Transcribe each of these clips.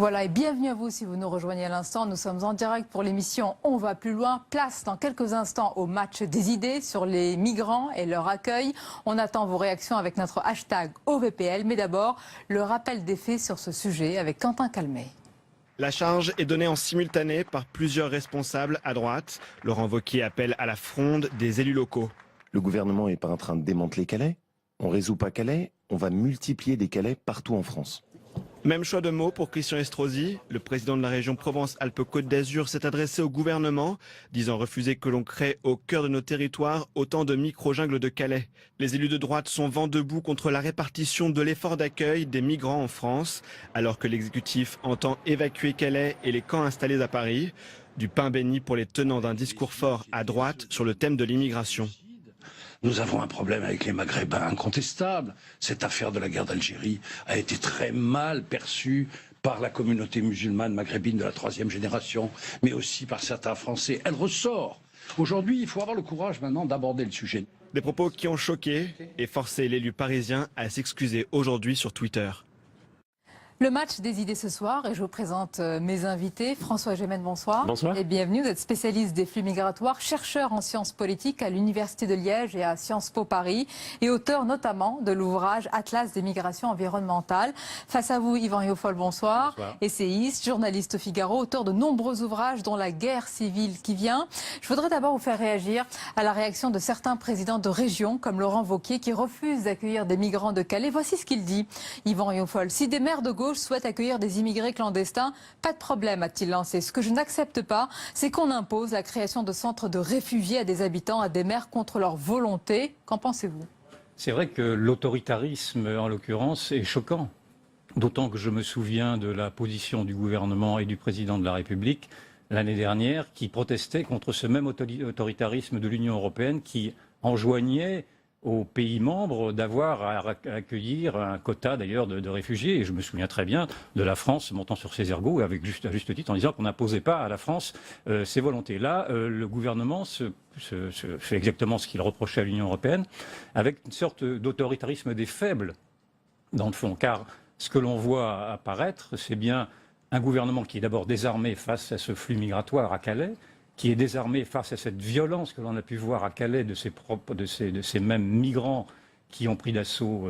Voilà, et bienvenue à vous si vous nous rejoignez à l'instant. Nous sommes en direct pour l'émission On va plus loin. Place dans quelques instants au match des idées sur les migrants et leur accueil. On attend vos réactions avec notre hashtag OVPL. Mais d'abord, le rappel des faits sur ce sujet avec Quentin Calmet. La charge est donnée en simultané par plusieurs responsables à droite. Laurent Wauquiez appelle à la fronde des élus locaux. Le gouvernement n'est pas en train de démanteler Calais. On ne résout pas Calais, on va multiplier des Calais partout en France. Même choix de mots pour Christian Estrosi. Le président de la région Provence-Alpes-Côte d'Azur s'est adressé au gouvernement, disant refuser que l'on crée au cœur de nos territoires autant de micro-jungles de Calais. Les élus de droite sont vent debout contre la répartition de l'effort d'accueil des migrants en France, alors que l'exécutif entend évacuer Calais et les camps installés à Paris. Du pain béni pour les tenants d'un discours fort à droite sur le thème de l'immigration. Nous avons un problème avec les Maghrébins incontestable. Cette affaire de la guerre d'Algérie a été très mal perçue par la communauté musulmane maghrébine de la 3e génération, mais aussi par certains Français. Elle ressort. Aujourd'hui, il faut avoir le courage maintenant d'aborder le sujet. Des propos qui ont choqué et forcé l'élu parisien à s'excuser aujourd'hui sur Twitter. Le match des idées ce soir, et je vous présente mes invités. François Gémen, bonsoir. Bonsoir. Et bienvenue. Vous êtes spécialiste des flux migratoires, chercheur en sciences politiques à l'Université de Liège et à Sciences Po Paris, et auteur notamment de l'ouvrage Atlas des migrations environnementales. Face à vous, Yvan Rioufol, bonsoir. Bonsoir. Essayiste, journaliste au Figaro, auteur de nombreux ouvrages dont La guerre civile qui vient. Je voudrais d'abord vous faire réagir à la réaction de certains présidents de régions, comme Laurent Wauquiez, qui refuse d'accueillir des migrants de Calais. Voici ce qu'il dit, Yvan Rioufol. Si des maires de gauche souhaitent accueillir des immigrés clandestins, pas de problème, a-t-il lancé. Ce que je n'accepte pas, c'est qu'on impose la création de centres de réfugiés à des habitants, à des maires contre leur volonté. Qu'en pensez-vous ? C'est vrai que l'autoritarisme, en l'occurrence, est choquant. D'autant que je me souviens de la position du gouvernement et du président de la République l'année dernière qui protestait contre ce même autoritarisme de l'Union européenne qui enjoignait aux pays membres d'avoir à accueillir un quota d'ailleurs de réfugiés. Et je me souviens très bien de la France montant sur ses ergots avec à juste titre en disant qu'on n'imposait pas à la France ses volontés. Là, le gouvernement fait exactement ce qu'il reprochait à l'Union européenne avec une sorte d'autoritarisme des faibles dans le fond. Car ce que l'on voit apparaître, c'est bien un gouvernement qui est d'abord désarmé face à ce flux migratoire à Calais, qui est désarmé face à cette violence que l'on a pu voir à Calais de ces mêmes migrants qui ont pris d'assaut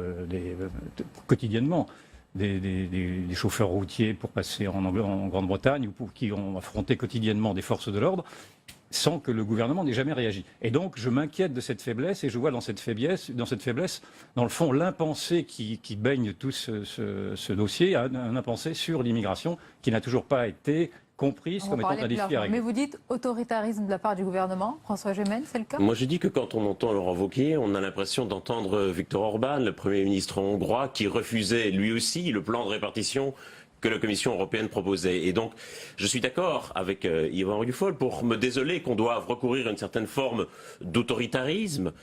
quotidiennement des chauffeurs routiers pour passer en Grande-Bretagne ou qui ont affronté quotidiennement des forces de l'ordre sans que le gouvernement n'ait jamais réagi. Et donc je m'inquiète de cette faiblesse et je vois dans cette faiblesse, dans le fond, l'impensé qui baigne tout ce dossier, un impensé sur l'immigration qui n'a toujours pas été comprise comme étant un défi à régler. Mais vous dites autoritarisme de la part du gouvernement, François Gémen, c'est le cas ? Moi je dis que quand on entend Laurent Wauquiez, on a l'impression d'entendre Viktor Orban, le Premier ministre hongrois, qui refusait lui aussi le plan de répartition que la Commission européenne proposait. Et donc, je suis d'accord avec Yvan Rioufol pour me désoler qu'on doive recourir à une certaine forme d'autoritarisme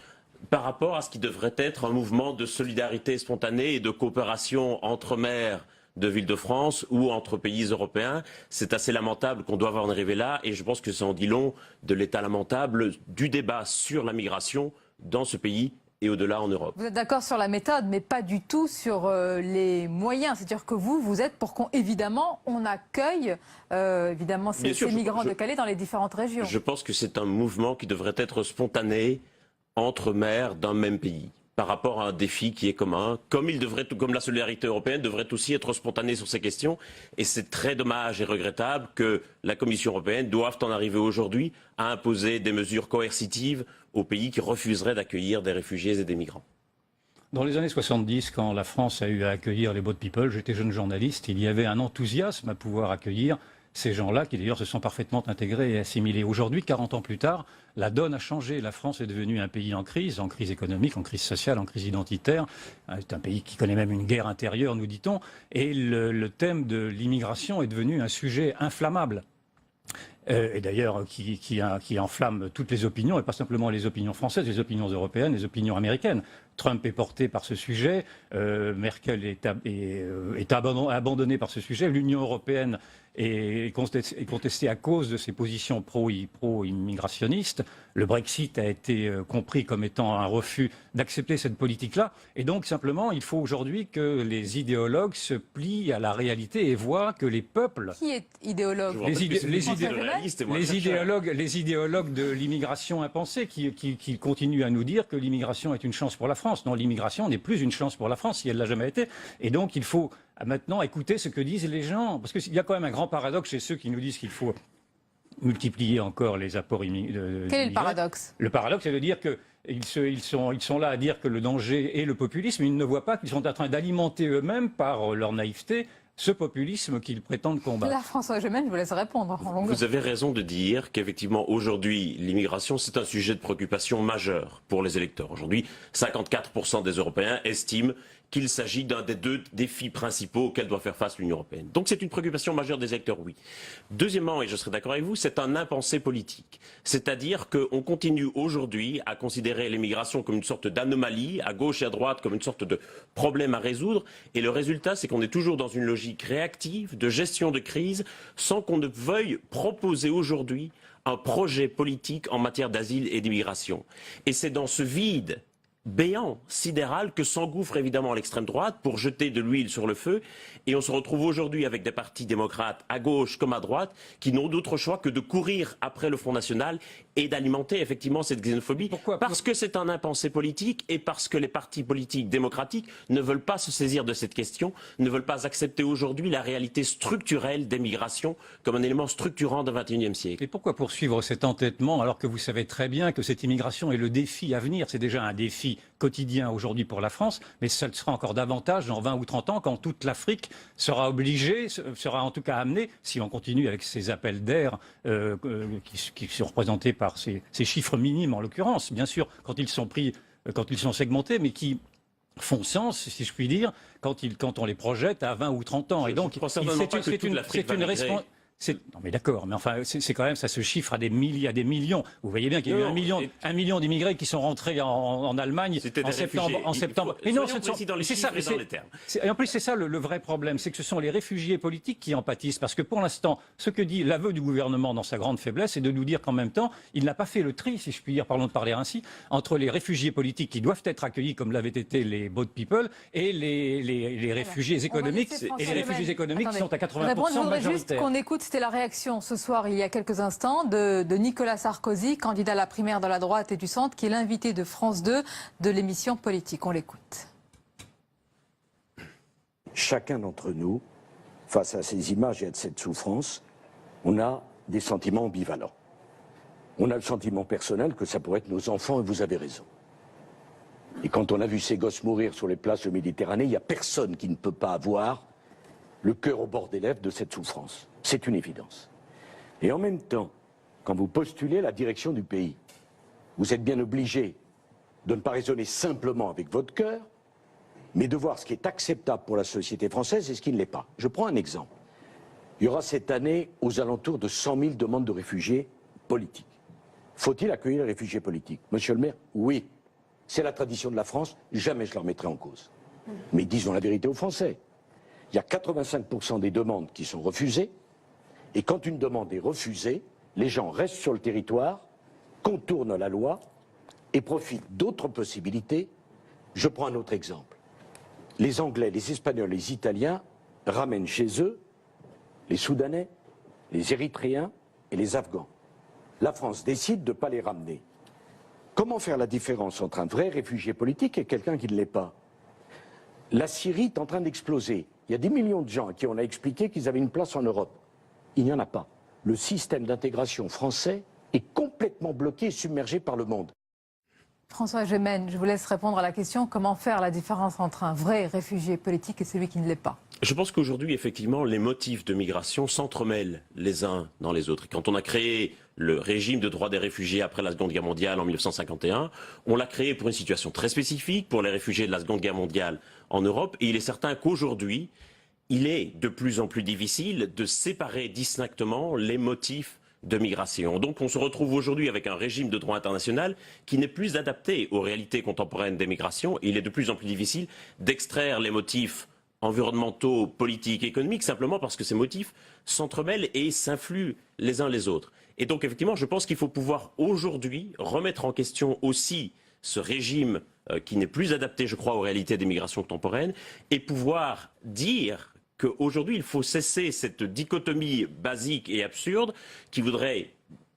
par rapport à ce qui devrait être un mouvement de solidarité spontanée et de coopération entre maires de Île-de-France ou entre pays européens. C'est assez lamentable qu'on doive en arriver là et je pense que ça en dit long de l'état lamentable du débat sur la migration dans ce pays et au-delà en Europe. Vous êtes d'accord sur la méthode, mais pas du tout sur les moyens. C'est-à-dire que vous êtes pour qu'évidemment, on accueille évidemment ces migrants de Calais dans les différentes régions. Je pense que c'est un mouvement qui devrait être spontané entre maires d'un même pays, par rapport à un défi qui est commun, comme la solidarité européenne devrait aussi être spontanée sur ces questions. Et c'est très dommage et regrettable que la Commission européenne doive en arriver aujourd'hui à imposer des mesures coercitives aux pays qui refuseraient d'accueillir des réfugiés et des migrants. Dans les années 70, quand la France a eu à accueillir les boat people, j'étais jeune journaliste, il y avait un enthousiasme à pouvoir accueillir ces gens-là qui d'ailleurs se sont parfaitement intégrés et assimilés. Aujourd'hui, 40 ans plus tard, la donne a changé. La France est devenue un pays en crise économique, en crise sociale, en crise identitaire. C'est un pays qui connaît même une guerre intérieure, nous dit-on. Et le thème de l'immigration est devenu un sujet inflammable. Et d'ailleurs qui enflamme toutes les opinions, et pas simplement les opinions françaises, les opinions européennes, les opinions américaines. Trump est porté par ce sujet, Merkel est abandonnée par ce sujet, l'Union européenne est contestée à cause de ses positions pro-immigrationnistes. Le Brexit a été compris comme étant un refus d'accepter cette politique-là. Et donc, simplement, il faut aujourd'hui que les idéologues se plient à la réalité et voient que les peuples... Qui est idéologue? Les idéologues de l'immigration impensée qui continuent à nous dire que l'immigration est une chance pour la France. Non, l'immigration n'est plus une chance pour la France si elle ne l'a jamais été. Et donc, il faut maintenant écouter ce que disent les gens. Parce qu'il y a quand même un grand paradoxe chez ceux qui nous disent qu'il faut multiplier encore les apports immigrés. Quel est le paradoxe? Le paradoxe, c'est de dire qu'ils sont là à dire que le danger est le populisme, mais ils ne voient pas qu'ils sont en train d'alimenter eux-mêmes, par leur naïveté, ce populisme qu'ils prétendent combattre. Là, François Gemène, je vous laisse répondre. Vous avez raison de dire qu'effectivement, aujourd'hui, l'immigration, c'est un sujet de préoccupation majeur pour les électeurs. Aujourd'hui, 54% des Européens estiment qu'il s'agit d'un des deux défis principaux auxquels doit faire face l'Union européenne. Donc c'est une préoccupation majeure des électeurs, oui. Deuxièmement, et je serai d'accord avec vous, c'est un impensé politique. C'est-à-dire qu'on continue aujourd'hui à considérer l'immigration comme une sorte d'anomalie, à gauche et à droite comme une sorte de problème à résoudre. Et le résultat, c'est qu'on est toujours dans une logique réactive, de gestion de crise, sans qu'on ne veuille proposer aujourd'hui un projet politique en matière d'asile et d'immigration. Et c'est dans ce vide béant, sidéral, que s'engouffre évidemment l'extrême droite pour jeter de l'huile sur le feu. Et on se retrouve aujourd'hui avec des partis démocrates à gauche comme à droite qui n'ont d'autre choix que de courir après le Front National et d'alimenter effectivement cette xénophobie. Parce que c'est un impensé politique et parce que les partis politiques démocratiques ne veulent pas se saisir de cette question, ne veulent pas accepter aujourd'hui la réalité structurelle des migrations comme un élément structurant du XXIe siècle. Et pourquoi poursuivre cet entêtement alors que vous savez très bien que cette immigration est le défi à venir? C'est déjà un défi quotidien aujourd'hui pour la France, mais ça le sera encore davantage dans 20 ou 30 ans quand toute l'Afrique sera obligée, sera en tout cas amenée, si on continue avec ces appels d'air qui sont représentés par ces chiffres minimes en l'occurrence, bien sûr, quand ils sont segmentés, mais qui font sens, si je puis dire, quand on les projette à 20 ou 30 ans. Et donc, c'est une responsabilité. Non mais d'accord, mais enfin c'est quand même, ça se chiffre à des millions. Vous voyez bien qu'il y a eu un million d'immigrés qui sont rentrés en Allemagne en septembre. Mais non, c'est ça. Et en plus c'est ça le vrai problème, c'est que ce sont les réfugiés politiques qui en pâtissent. Parce que pour l'instant, ce que dit l'aveu du gouvernement dans sa grande faiblesse, c'est de nous dire qu'en même temps, il n'a pas fait le tri, si je puis dire, pardon de parler ainsi, entre les réfugiés politiques qui doivent être accueillis comme l'avaient été les boat people et les réfugiés économiques. Et les réfugiés économiques qui sont à 80% majoritaires. C'était la réaction ce soir, il y a quelques instants, de Nicolas Sarkozy, candidat à la primaire de la droite et du centre, qui est l'invité de France 2 de l'émission Politique. On l'écoute. Chacun d'entre nous, face à ces images et à cette souffrance, on a des sentiments ambivalents. On a le sentiment personnel que ça pourrait être nos enfants, et vous avez raison. Et quand on a vu ces gosses mourir sur les plages de Méditerranée, il n'y a personne qui ne peut pas avoir le cœur au bord des lèvres de cette souffrance. C'est une évidence. Et en même temps, quand vous postulez la direction du pays, vous êtes bien obligé de ne pas raisonner simplement avec votre cœur, mais de voir ce qui est acceptable pour la société française et ce qui ne l'est pas. Je prends un exemple. Il y aura cette année aux alentours de 100 000 demandes de réfugiés politiques. Faut-il accueillir les réfugiés politiques? Monsieur le maire, oui. C'est la tradition de la France, jamais je la remettrai en cause. Mais disons la vérité aux Français. Il y a 85% des demandes qui sont refusées, et quand une demande est refusée, les gens restent sur le territoire, contournent la loi et profitent d'autres possibilités. Je prends un autre exemple. Les Anglais, les Espagnols, les Italiens ramènent chez eux les Soudanais, les Érythréens et les Afghans. La France décide de ne pas les ramener. Comment faire la différence entre un vrai réfugié politique et quelqu'un qui ne l'est pas? La Syrie est en train d'exploser. Il y a des millions de gens à qui on a expliqué qu'ils avaient une place en Europe. Il n'y en a pas. Le système d'intégration français est complètement bloqué et submergé par le monde. François Gemène, je vous laisse répondre à la question. Comment faire la différence entre un vrai réfugié politique et celui qui ne l'est pas? Je pense qu'aujourd'hui, effectivement, les motifs de migration s'entremêlent les uns dans les autres. Et quand on a créé le régime de droit des réfugiés après la Seconde Guerre mondiale en 1951, on l'a créé pour une situation très spécifique, pour les réfugiés de la Seconde Guerre mondiale en Europe. Et il est certain qu'aujourd'hui, il est de plus en plus difficile de séparer distinctement les motifs de migration. Donc on se retrouve aujourd'hui avec un régime de droit international qui n'est plus adapté aux réalités contemporaines des migrations. Il est de plus en plus difficile d'extraire les motifs environnementaux, politiques, économiques, simplement parce que ces motifs s'entremêlent et s'influent les uns les autres. Et donc effectivement, je pense qu'il faut pouvoir aujourd'hui remettre en question aussi ce régime qui n'est plus adapté, je crois, aux réalités des migrations contemporaines, et pouvoir dire qu'aujourd'hui, il faut cesser cette dichotomie basique et absurde qui voudrait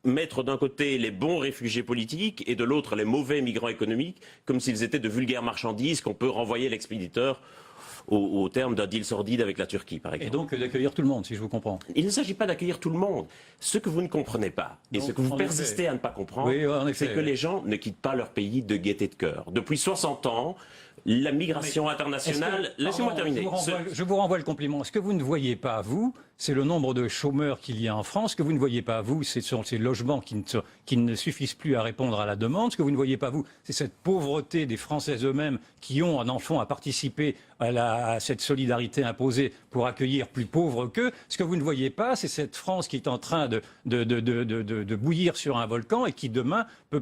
mettre d'un côté les bons réfugiés politiques et de l'autre les mauvais migrants économiques, comme s'ils étaient de vulgaires marchandises qu'on peut renvoyer l'expéditeur au terme d'un deal sordide avec la Turquie, par exemple. Et donc d'accueillir tout le monde, si je vous comprends. Il ne s'agit pas d'accueillir tout le monde. Ce que vous ne comprenez pas, et ce que vous persistez à ne pas comprendre, c'est que les gens ne quittent pas leur pays de gaieté de cœur. Depuis 60 ans, la migration internationale... Laissez-moi terminer. Je vous renvoie le compliment. Est-ce que vous ne voyez pas, vous, c'est le nombre de chômeurs qu'il y a en France, ce que vous ne voyez pas, vous, ce sont ces logements qui ne suffisent plus à répondre à la demande, ce que vous ne voyez pas, vous, c'est cette pauvreté des Français eux-mêmes qui ont, en enfant, à participer à cette solidarité imposée pour accueillir plus pauvres qu'eux. Ce que vous ne voyez pas, c'est cette France qui est en train de bouillir sur un volcan et qui, demain, peut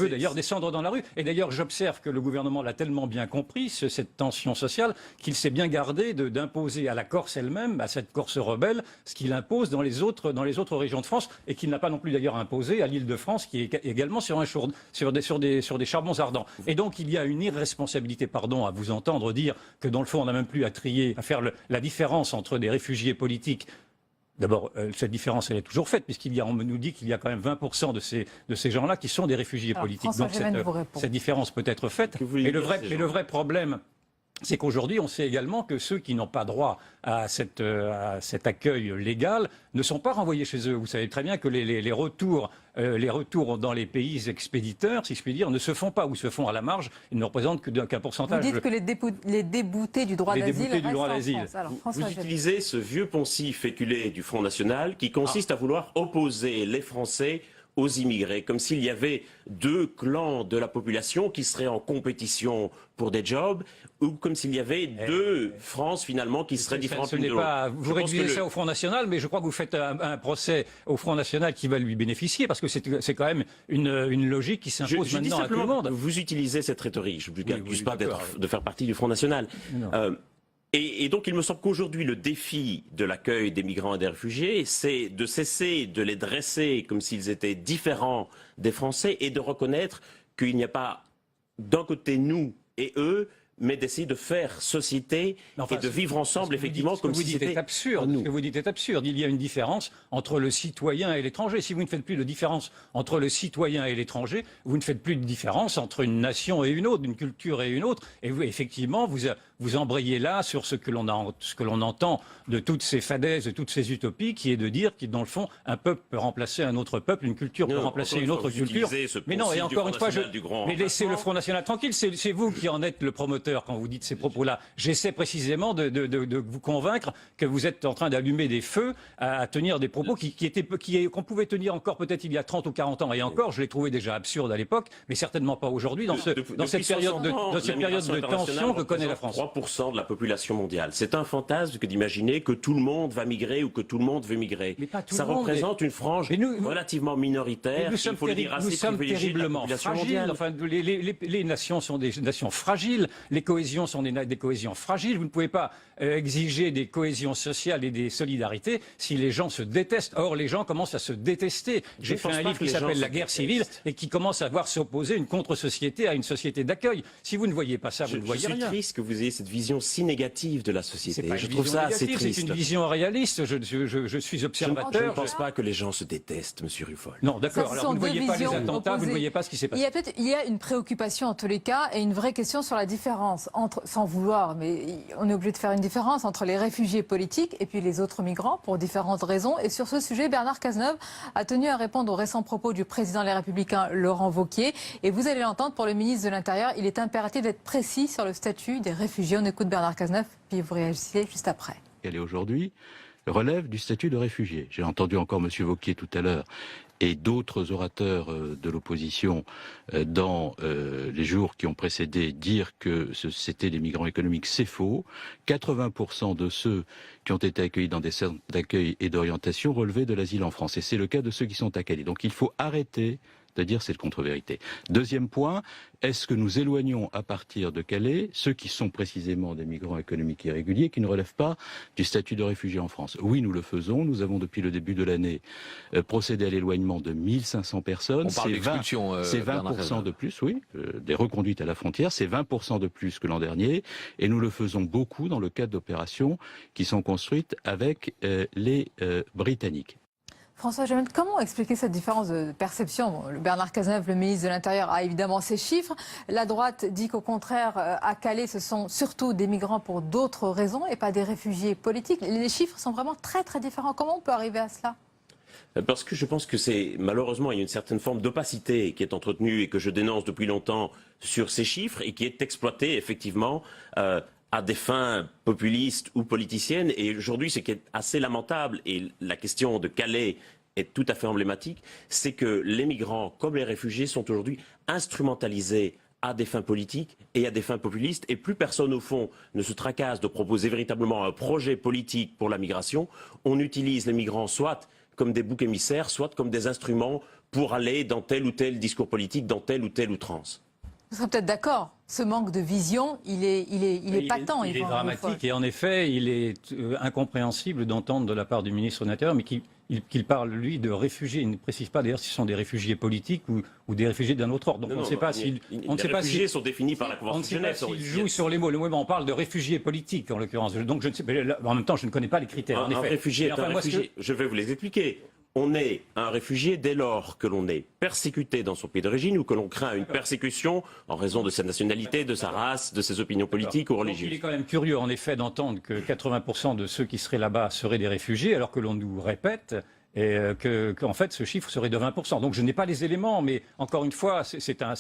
d'ailleurs descendre dans la rue. Et d'ailleurs, j'observe que le gouvernement l'a tellement bien compris, cette tension sociale, qu'il s'est bien gardé d'imposer à la Corse elle-même, à cette Corse rebelle, ce qu'il impose dans les autres régions de France et qu'il n'a pas non plus d'ailleurs imposé à l'Île-de-France, qui est également sur des charbons ardents. Et donc, il y a une irresponsabilité, à vous entendre dire que dans le fond, on n'a même plus à trier, à faire la différence entre des réfugiés politiques. D'abord, cette différence, elle est toujours faite, on nous dit qu'il y a quand même 20% de ces gens-là qui sont des réfugiés politiques. François Donc cette différence peut être faite. Mais le vrai problème, c'est qu'aujourd'hui, on sait également que ceux qui n'ont pas droit à cet accueil légal ne sont pas renvoyés chez eux. Vous savez très bien que les retours dans les pays expéditeurs, si je puis dire, ne se font pas ou se font à la marge. Ils ne représentent qu'un pourcentage. Vous dites que les déboutés du droit d'asile restent en France. Alors, vous utilisez ce vieux poncif éculé du Front National qui consiste à vouloir opposer les Français aux immigrés, comme s'il y avait deux clans de la population qui seraient en compétition pour des jobs, ou comme s'il y avait deux France finalement qui seraient différentes l'une de l'autre. Vous réduisez ça au Front National, mais je crois que vous faites un procès au Front National qui va lui bénéficier, parce que c'est quand même une logique qui s'impose maintenant à tout le monde. Vous utilisez cette rhétorique, je ne vous accuse pas de faire partie du Front National. Et donc, il me semble qu'aujourd'hui, le défi de l'accueil des migrants et des réfugiés, c'est de cesser de les dresser comme s'ils étaient différents des Français et de reconnaître qu'il n'y a pas d'un côté nous et eux, mais d'essayer de faire société et de vivre ensemble, effectivement, comme si c'était absurde. Ce que vous dites est absurde. Il y a une différence entre le citoyen et l'étranger. Si vous ne faites plus de différence entre le citoyen et l'étranger, vous ne faites plus de différence entre une nation et une autre, une culture et une autre. Et vous, effectivement, vous embrayez là sur ce que l'on entend de toutes ces fadaises, de toutes ces utopies, qui est de dire que, dans le fond, un peuple peut remplacer un autre peuple, une culture peut remplacer une autre culture. Mais non, et encore une fois, mais laissez le Front National tranquille. C'est vous qui en êtes le promoteur quand vous dites ces propos-là. J'essaie précisément de vous convaincre que vous êtes en train d'allumer des feux à tenir des propos qu'on pouvait tenir encore peut-être il y a 30 ou 40 ans. Et encore, je les trouvais déjà absurdes à l'époque, mais certainement pas aujourd'hui, dans cette période de tension que connaît la France. 3% de la population mondiale. C'est un fantasme que d'imaginer que tout le monde va migrer ou que tout le monde veut migrer. Ça représente une frange relativement minoritaire. Nous sommes terriblement fragiles. Enfin, les nations sont des nations fragiles. Les cohésions sont des cohésions fragiles. Vous ne pouvez pas exiger des cohésions sociales et des solidarités si les gens se détestent. Or, les gens commencent à se détester. J'ai fait un livre qui s'appelle La guerre civile et qui commence à voir s'opposer une contre-société à une société d'accueil. Si vous ne voyez pas ça, vous ne voyez rien. Je suis triste que vous ayez cette vision si négative de la société. Je trouve ça assez triste. C'est une vision réaliste. Je suis observateur. Je ne pense pas que les gens se détestent, Monsieur Ruffol. Non, d'accord. Alors vous ne voyez pas les attentats, vous ne voyez pas ce qui s'est passé. Il y a une préoccupation en tous les cas et une vraie question sur la différence entre, sans vouloir, mais on est obligé de faire une différence entre les réfugiés politiques et puis les autres migrants pour différentes raisons. Et sur ce sujet, Bernard Cazeneuve a tenu à répondre aux récents propos du président Les Républicains, Laurent Wauquiez. Et vous allez l'entendre, pour le ministre de l'Intérieur, il est impératif d'être précis sur le statut des réfugiés. On écoute Bernard Cazeneuve, puis vous réagissez juste après. Elle est aujourd'hui relève du statut de réfugié. J'ai entendu encore M. Wauquiez tout à l'heure et d'autres orateurs de l'opposition dans les jours qui ont précédé dire que c'était des migrants économiques, c'est faux. 80% de ceux qui ont été accueillis dans des centres d'accueil et d'orientation relevaient de l'asile en France. Et c'est le cas de ceux qui sont à Calais. Donc il faut arrêter de dire cette contre-vérité. Deuxième point, est-ce que nous éloignons à partir de Calais ceux qui sont précisément des migrants économiques irréguliers qui ne relèvent pas du statut de réfugié en France? Oui, nous le faisons. Nous avons depuis le début de l'année procédé à l'éloignement de 1500 personnes. On parle d'expulsion, c'est 20% de plus, oui, des reconduites à la frontière. C'est 20% de plus que l'an dernier. Et nous le faisons beaucoup dans le cadre d'opérations qui sont construites avec les Britanniques. François Gemette, comment expliquer cette différence de perception? Bon, Bernard Cazeneuve, le ministre de l'Intérieur, a évidemment ces chiffres. La droite dit qu'au contraire, à Calais, ce sont surtout des migrants pour d'autres raisons et pas des réfugiés politiques. Les chiffres sont vraiment très très différents. Comment on peut arriver à cela? Parce que je pense que malheureusement, il y a une certaine forme d'opacité qui est entretenue et que je dénonce depuis longtemps sur ces chiffres et qui est exploitée effectivement à des fins populistes ou politiciennes. Et aujourd'hui, ce qui est assez lamentable, et la question de Calais est tout à fait emblématique, c'est que les migrants, comme les réfugiés, sont aujourd'hui instrumentalisés à des fins politiques et à des fins populistes. Et plus personne, au fond, ne se tracasse de proposer véritablement un projet politique pour la migration. On utilise les migrants soit comme des boucs émissaires, soit comme des instruments pour aller dans tel ou tel discours politique, dans telle ou telle outrance. Vous serez peut-être d'accord, ce manque de vision, il est patent. Il est dramatique et en effet, il est incompréhensible d'entendre de la part du ministre de l'Intérieur, mais qu'il parle, lui, de réfugiés. Il ne précise pas d'ailleurs si ce sont des réfugiés politiques ou des réfugiés d'un autre ordre. Donc on ne sait pas si... Les réfugiés sont définis par la Convention de Genève. On ne sait pas s'il joue sur les mots. Le moment on parle de réfugiés politiques, en l'occurrence. Donc je ne sais pas, en même temps, je ne connais pas les critères. Un réfugié est un réfugié. Je vais vous les expliquer. On est un réfugié dès lors que l'on est persécuté dans son pays d'origine ou que l'on craint une persécution en raison de sa nationalité, de sa race, de ses opinions politiques ou religieuses. Il est quand même curieux, en effet, d'entendre que 80% de ceux qui seraient là-bas seraient des réfugiés, alors que l'on nous répète qu'en fait, ce chiffre serait de 20%. Donc je n'ai pas les éléments, mais encore une fois, c'est un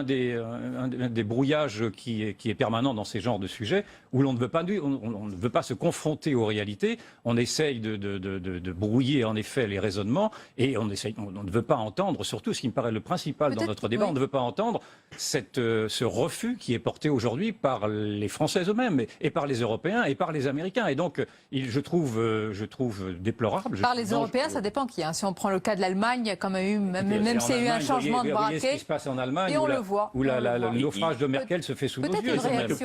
des brouillages qui est permanent dans ces genres de sujets, où on ne veut pas se confronter aux réalités, on essaye de brouiller en effet les raisonnements, et on ne veut pas entendre, surtout ce qui me paraît le principal dans notre débat, on ne veut pas entendre ce refus qui est porté aujourd'hui par les Français eux-mêmes, et par les Européens, et par les Américains. Et donc, je trouve déplorable. Par les Européens, ça dépend qui. Si on prend le cas de l'Allemagne, il y a quand même eu, même s'il y a eu un changement de braquet. Ce qui se passe en Allemagne, et on le voit. Où le naufrage de Merkel se fait sous nos yeux.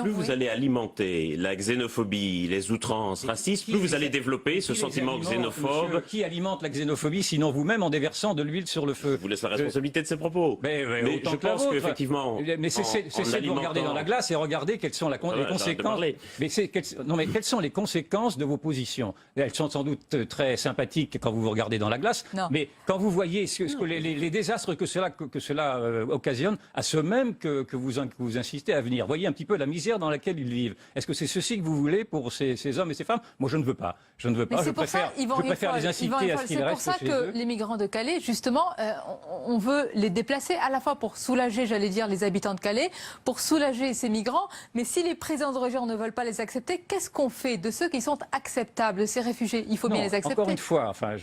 Plus vous allez alimenter la xénophobie, les outrances racistes, plus vous allez développer ce sentiment xénophobe. Monsieur, qui alimente la xénophobie, sinon vous-même, en déversant de l'huile sur le feu? Je vous laisse la responsabilité de de ses propos. Mais je pense qu'effectivement... Mais cessez de vous regarder dans la glace et regardez quelles sont les conséquences. Quelles sont les conséquences de vos positions? Elles sont sans doute très sympathiques quand vous vous regardez dans la glace, mais quand vous voyez les désastres que cela occasionne à ceux mêmes que vous insistez à venir. Voyez un petit peu la misère dans laquelle ils vivent. Est-ce que c'est ceci que vous voulez pour ces hommes et ces femmes? Moi, je ne veux pas. Je ne veux pas. Je préfère les inciter à ce qu'ils restent chez eux. C'est pour ça que les migrants de Calais, justement, on veut les déplacer à la fois pour soulager, j'allais dire, les habitants de Calais, pour soulager ces migrants. Mais si les présidents de région ne veulent pas les accepter, qu'est-ce qu'on fait de ceux qui sont acceptables, ces réfugiés? Il faut bien les accepter. Encore une fois, enfin,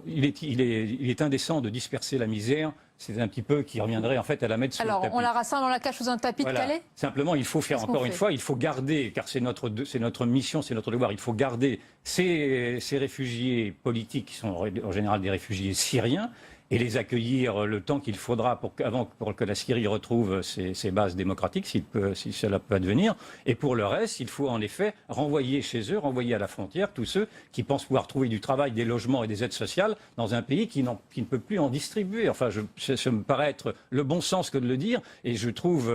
il est indécent de disperser la misère. C'est un petit peu qui reviendrait en fait à la mettre sous le tapis. Alors, on la rassemble, on la cache sous un tapis de Calais? Simplement, il faut faire, encore une fois, il faut garder, car c'est notre mission, c'est notre devoir, il faut garder ces réfugiés politiques qui sont en général des réfugiés syriens et les accueillir le temps qu'il faudra pour que la Syrie retrouve ses bases démocratiques, si cela peut advenir. Et pour le reste, il faut en effet renvoyer chez eux, renvoyer à la frontière tous ceux qui pensent pouvoir trouver du travail, des logements et des aides sociales dans un pays qui ne peut plus en distribuer. Enfin, ça me paraît être le bon sens que de le dire, et je trouve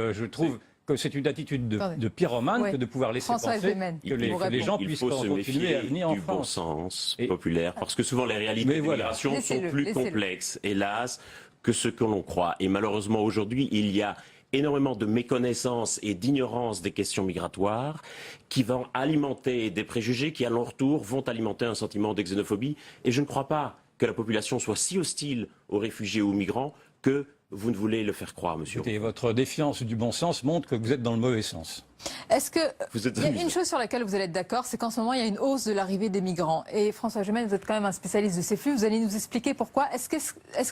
que c'est une attitude de pyromane que de pouvoir laisser penser que les gens puissent continuer à venir en France. Il faut se méfier du bon sens populaire, parce que souvent les réalités de l'immigration sont plus complexes, hélas, que ce que l'on croit. Et malheureusement aujourd'hui, il y a énormément de méconnaissance et d'ignorance des questions migratoires qui vont alimenter des préjugés qui, à leur tour, vont alimenter un sentiment de xénophobie. Et je ne crois pas que la population soit si hostile aux réfugiés ou aux migrants que vous ne voulez le faire croire, monsieur. Et votre défiance du bon sens montre que vous êtes dans le mauvais sens. Est-ce que Vous êtes il y a amusant. une chose sur laquelle vous allez être d'accord, c'est qu'en ce moment il y a une hausse de l'arrivée des migrants. Et François Gemel, vous êtes quand même un spécialiste de ces flux. Vous allez nous expliquer pourquoi. Est-ce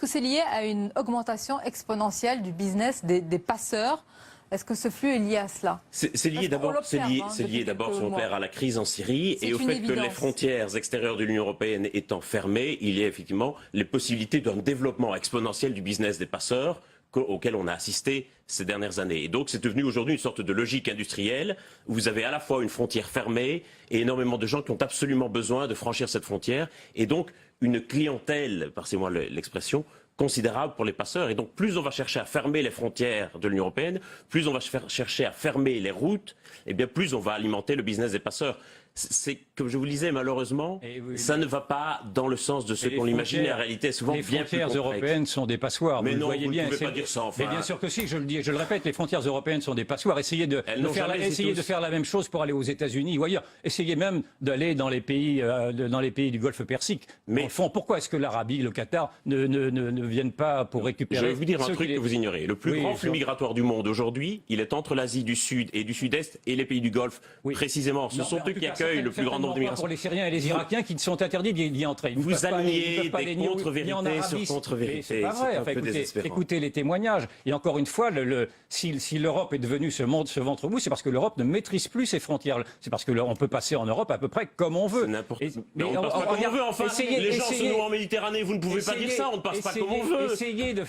que c'est lié à une augmentation exponentielle du business des passeurs? Est-ce que ce flux est lié à cela? C'est lié Parce qu'on d'abord, c'est l'observe, lié, hein, c'est lié depuis d'abord, quelques si on mois. perd, à la crise en Syrie C'est et au une fait que les évidence. frontières extérieures de l'Union européenne étant fermées, il y a effectivement les possibilités d'un développement exponentiel du business des passeurs auquel on a assisté ces dernières années. Et donc c'est devenu aujourd'hui une sorte de logique industrielle où vous avez à la fois une frontière fermée et énormément de gens qui ont absolument besoin de franchir cette frontière et donc une clientèle, passez-moi l'expression, considérable pour les passeurs. Et donc plus on va chercher à fermer les frontières de l'Union européenne, plus on va chercher à fermer les routes, et bien plus on va alimenter le business des passeurs. C'est, comme je vous le disais, malheureusement, ça ne va pas dans le sens de ce qu'on l'imagine. La réalité est souvent les bien plus frontières complexe. européennes sont des passoires. Mais vous non, le voyez vous bien. ne pouvez pas dire ça, enfin. Mais bien sûr que si, je le dis, je le répète, les frontières européennes sont des passoires. Essayez de faire la même chose pour aller aux États-Unis ou ailleurs. Essayez même d'aller dans les pays du Golfe Persique. Mais au fond, pourquoi est-ce que l'Arabie, le Qatar ne viennent pas pour récupérer? Je vais vous dire un truc que vous ignorez. Le plus grand flux migratoire du monde aujourd'hui, il est entre l'Asie du Sud et du Sud-Est et les pays du Golfe. Précisément, ce sont eux qui accueillent le plus grand nombre d'immigration. Pour les Syriens et les Irakiens qui sont interdits d'y entrer. Vous alliez des contre-vérités sur contre-vérités. C'est pas vrai. Enfin, écoutez les témoignages. Et encore une fois, si l'Europe est devenue ce ventre mou, c'est parce que l'Europe ne maîtrise plus ses frontières. C'est parce qu'on peut passer en Europe à peu près comme on veut. Mais on ne passe pas comme on veut. Enfin, les gens se nouent en Méditerranée. Vous ne pouvez pas dire ça. On ne passe pas comme on veut.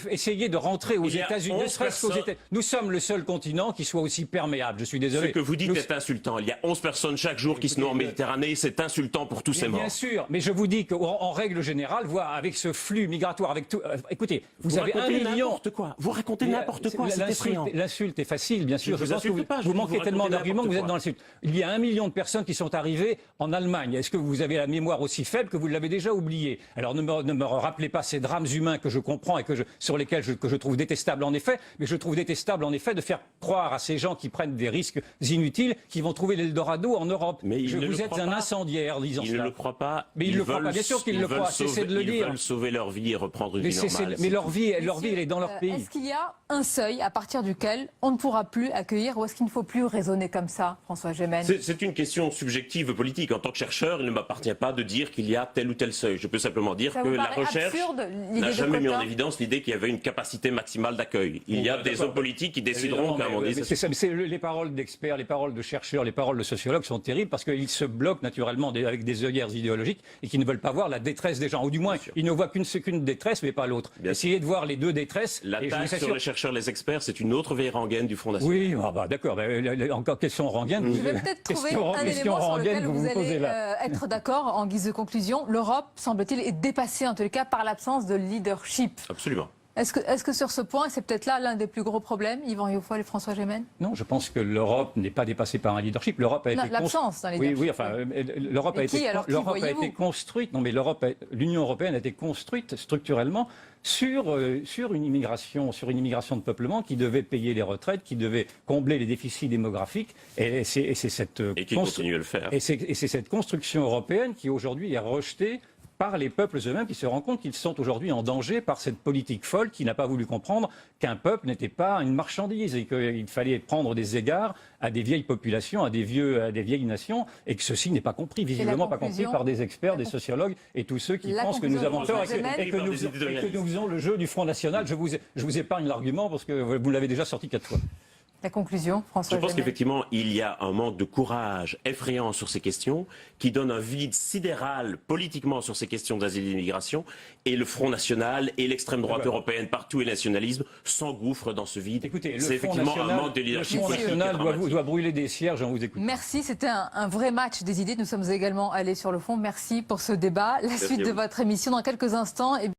Essayez de rentrer aux États-Unis. Ne serait-ce qu'aux États-Unis. Nous sommes le seul continent qui soit aussi perméable. Je suis désolé. Ce que vous dites est insultant. Il y a 11 personnes chaque jour qui se nouent en Méditerranée. C'est insultant pour tous ces morts. Bien sûr, mais je vous dis qu'en règle générale, avec ce flux migratoire, avec tout, écoutez, vous avez 1 million. N'importe quoi. Vous racontez n'importe quoi. C'est effrayant. L'insulte est facile, bien sûr. Je pense que vous manquez tellement d'arguments que vous êtes dans l'insulte. Il y a 1 million de personnes qui sont arrivées en Allemagne. Est-ce que vous avez la mémoire aussi faible que vous l'avez déjà oublié? Alors ne me rappelez pas ces drames humains que je comprends et sur lesquels je trouve détestable en effet, mais je trouve détestable en effet de faire croire à ces gens qui prennent des risques inutiles qu'ils vont trouver l'Eldorado en Europe. Vous êtes un incendiaire disant cela. Ils ne le croient pas. Mais ils le croient pas. Bien sûr qu'ils le croient. Cessez de le dire. Ils veulent sauver leur vie et reprendre une vie normale. Mais leur vie, elle est dans leur pays. Est-ce qu'il y a un seuil à partir duquel on ne pourra plus accueillir, ou est-ce qu'il ne faut plus raisonner comme ça, François Gemel? C'est une question subjective politique. En tant que chercheur, il ne m'appartient pas de dire qu'il y a tel ou tel seuil. Je peux simplement dire que la recherche n'a jamais mis en évidence l'idée qu'il y avait une capacité maximale d'accueil. Il y a des hommes politiques qui décideront qu'à un moment donné... Les paroles d'experts, les paroles de chercheurs, les paroles de sociologues sont terribles parce qu'ils se bloquent naturellement avec des œillères idéologiques et qui ne veulent pas voir la détresse des gens. Ou du moins, ils ne voient qu'une détresse, mais pas l'autre. Essayez de voir les deux détresses. L'attaque sur les chercheurs, les experts, c'est une autre vieille rengaine du Front National. Oui, d'accord. Encore question rengaine. Je vais peut-être trouver un élément sur lequel vous allez être d'accord en guise de conclusion. L'Europe, semble-t-il, est dépassée en tous les cas par l'absence de leadership. Absolument. Est-ce que sur ce point, c'est peut-être là l'un des plus gros problèmes, Yvan Rioufol et François Gemel? Non, je pense que l'Europe n'est pas dépassée par un leadership. L'Europe a été l'absence d'un leadership. Oui, enfin, l'Europe a été construite. Non, mais l'Union européenne a été construite structurellement sur une immigration de peuplement qui devait payer les retraites, qui devait combler les déficits démographiques, et qui continue à le faire. Et c'est cette construction européenne qui aujourd'hui est rejetée par les peuples eux-mêmes qui se rendent compte qu'ils sont aujourd'hui en danger par cette politique folle qui n'a pas voulu comprendre qu'un peuple n'était pas une marchandise et qu'il fallait prendre des égards à des vieilles populations, à des vieilles nations, et que ceci n'est pas compris, visiblement pas compris par des experts, des sociologues et tous ceux qui pensent que nous avons tort et que nous faisons le jeu du Front National. Je vous épargne l'argument parce que vous l'avez déjà sorti 4 fois. La conclusion, François Gemel. Je pense qu'effectivement, il y a un manque de courage effrayant sur ces questions, qui donne un vide sidéral politiquement sur ces questions d'asile et d'immigration, et le Front National et l'extrême droite européenne, partout, et le nationalisme s'engouffrent dans ce vide. Écoutez, c'est effectivement un manque de leadership. Le Front National doit brûler des cierges, on vous écoute. Merci, c'était un vrai match des idées. Nous sommes également allés sur le fond. Merci pour ce débat. La suite de votre émission dans quelques instants.